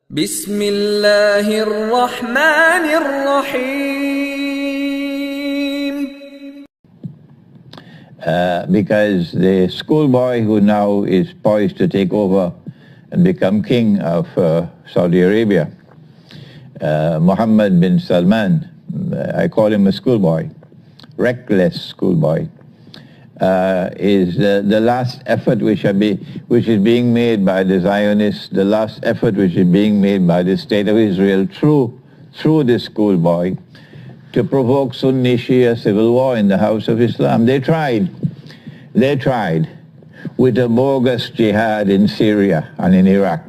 بسم الله الرحمن الرحيم. Because the schoolboy who now is poised to take over and become king of Saudi Arabia, Mohammed bin Salman, I call him a schoolboy, reckless schoolboy, is the last effort which is being made by the Zionists, the last effort which is being made by the State of Israel through this schoolboy to provoke Sunni Shia civil war in the house of Islam. They tried with a bogus jihad in Syria and in Iraq.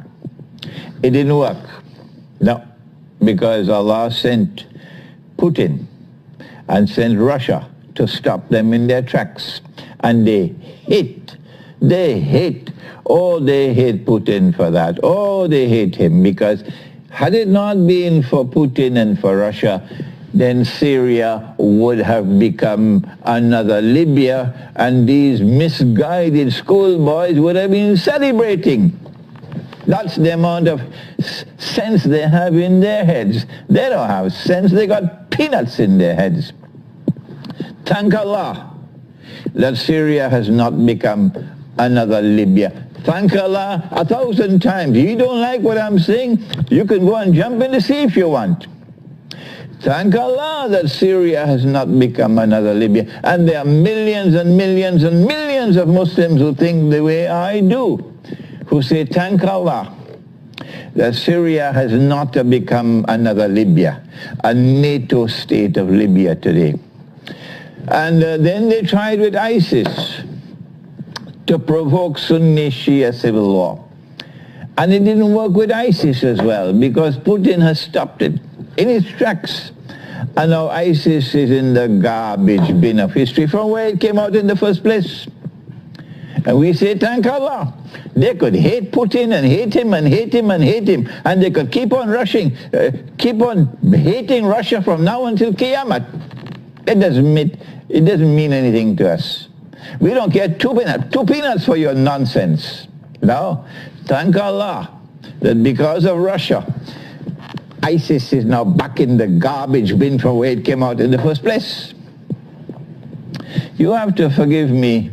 It didn't work. No, because Allah sent Putin and sent Russia to stop them in their tracks. And they hate Putin for that. Oh, they hate him, because had it not been for Putin and for Russia, then Syria would have become another Libya, and these misguided schoolboys would have been celebrating. That's the amount of sense they have in their heads. They don't have sense, they got peanuts in their heads. Thank Allah that Syria has not become another Libya. Thank Allah 1,000 times. You don't like what I'm saying? You can go and jump in the sea if you want. Thank Allah that Syria has not become another Libya. And there are millions and millions and millions of Muslims who think the way I do, who say thank Allah that Syria has not become another Libya, a NATO state of Libya today. And then they tried with ISIS to provoke Sunni Shia civil war. And it didn't work with ISIS as well, because Putin has stopped it in its tracks. And now ISIS is in the garbage bin of history from where it came out in the first place. And we say, thank Allah. They could hate Putin and hate him and hate him and hate him. And they could keep on keep on hating Russia from now until Qiyamah. It doesn't mean anything to us. We don't care two peanuts for your nonsense. No, thank Allah that because of Russia, ISIS is now back in the garbage bin from where it came out in the first place. You have to forgive me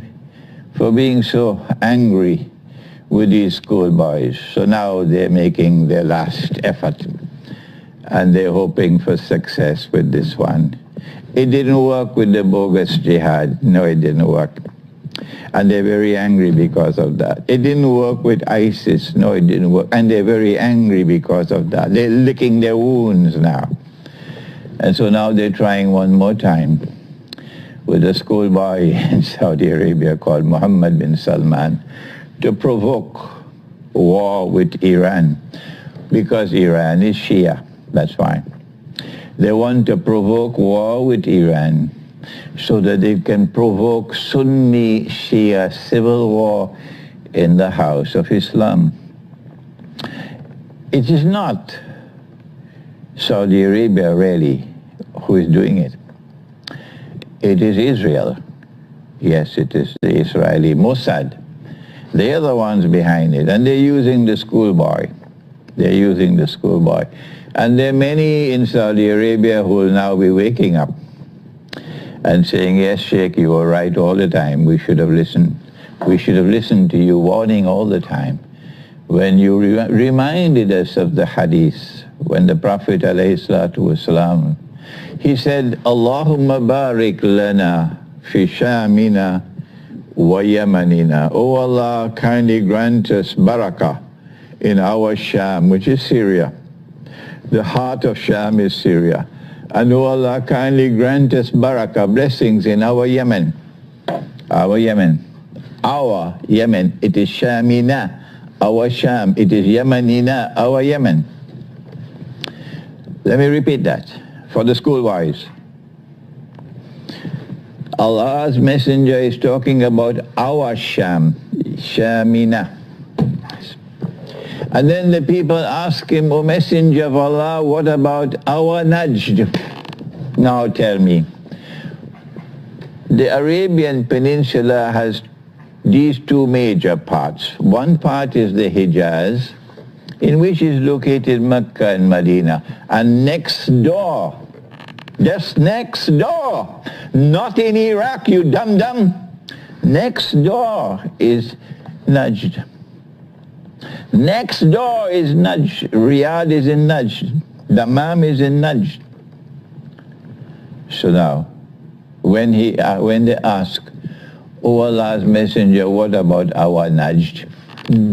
for being so angry with these schoolboys. So now they're making their last effort, and they're hoping for success with this one. It didn't work with the bogus jihad. No, it didn't work. And they're very angry because of that. It didn't work with ISIS. No, it didn't work. And they're very angry because of that. They're licking their wounds now. And so now they're trying one more time with a schoolboy in Saudi Arabia called Mohammed bin Salman to provoke war with Iran, because Iran is Shia. That's why. They want to provoke war with Iran so that they can provoke Sunni Shia civil war in the house of Islam. It is not Saudi Arabia really who is doing it. It is Israel. Yes, it is the Israeli Mossad. They are the ones behind it, and they're using the schoolboy. They're using the schoolboy. And there are many in Saudi Arabia who will now be waking up and saying, yes, Sheikh, you were right all the time. We should have listened. We should have listened to you warning all the time. When you reminded us of the hadith, when the Prophet ﷺ, he said, Allahumma barik lana fi shamina wa yamanina. Oh Allah, kindly grant us barakah in our Sham, which is Syria. The heart of Sham is Syria. And oh Allah, kindly grant us barakah, blessings in our Yemen. Our Yemen. Our Yemen. It is Shamina. Our Sham. It is Yemenina. Our Yemen. Let me repeat that for the schoolboys. Allah's messenger is talking about our Sham. Shamina. And then the people ask him, O Messenger of Allah, what about our Najd? Now tell me. The Arabian Peninsula has these two major parts. One part is the Hijaz, in which is located Mecca and Medina. And next door, just next door, not in Iraq, you dum-dum, next door is Najd. Next door is Najd. Riyadh is in Najd. Dammam is in Najd. So now, when they ask, "Oh Allah's Messenger, what about our Najd?"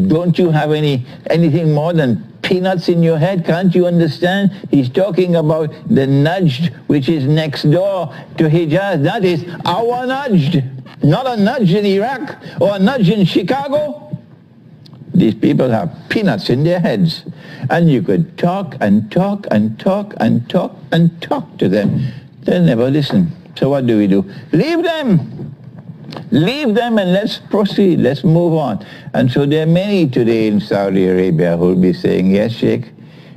Don't you have anything more than peanuts in your head? Can't you understand? He's talking about the Najd, which is next door to Hijaz. That is our Najd, not a Najd in Iraq or a Najd in Chicago. These people have peanuts in their heads. And you could talk and talk and talk and talk and talk to them. They'll never listen. So what do? Leave them. Leave them and let's proceed. Let's move on. And so there are many today in Saudi Arabia who will be saying, "Yes, Sheikh,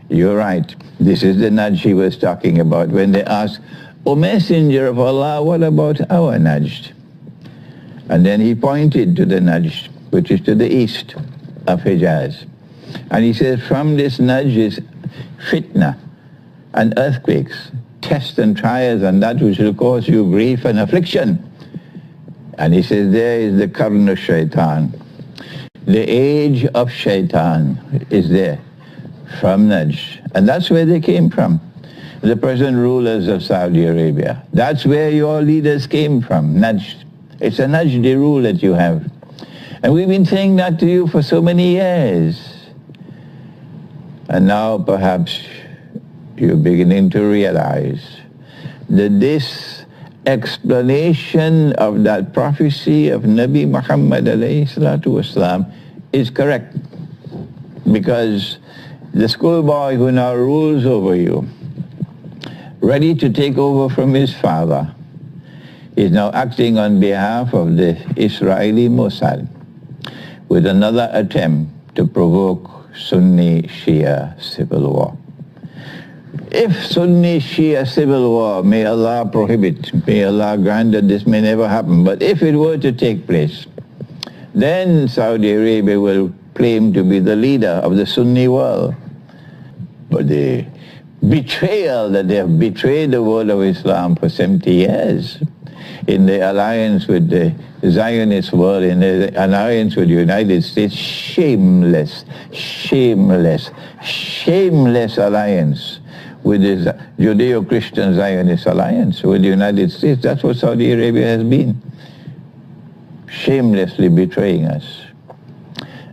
you're right. This is the Najd he was talking about." When they ask, "O Messenger of Allah, what about our Najd?" And then he pointed to the Najd, which is to the east of Hijaz. And he says, from this Najd is fitna and earthquakes, tests and trials, and that which will cause you grief and affliction. And he says, there is the Qarn of Shaitan. The age of Shaitan is there from Najd. And that's where they came from. The present rulers of Saudi Arabia. That's where your leaders came from, Najd. It's a Najdi rule that you have. And we've been saying that to you for so many years. And now perhaps you're beginning to realize that this explanation of that prophecy of Nabi Muhammad alayhi salatu wasalam is correct. Because the schoolboy who now rules over you, ready to take over from his father, is now acting on behalf of the Israeli Mossad with another attempt to provoke Sunni-Shia civil war. If Sunni-Shia civil war, may Allah prohibit, may Allah grant that this may never happen, but if it were to take place, then Saudi Arabia will claim to be the leader of the Sunni world. But the betrayal that they have betrayed the world of Islam for 70 years in the alliance with the Zionist world, in the alliance with the United States, shameless, shameless, shameless alliance with the Judeo-Christian Zionist alliance with the United States. That's what Saudi Arabia has been, shamelessly betraying us.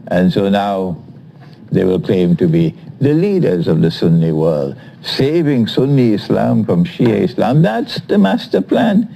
And so now they will claim to be the leaders of the Sunni world, saving Sunni Islam from Shia Islam. That's the master plan.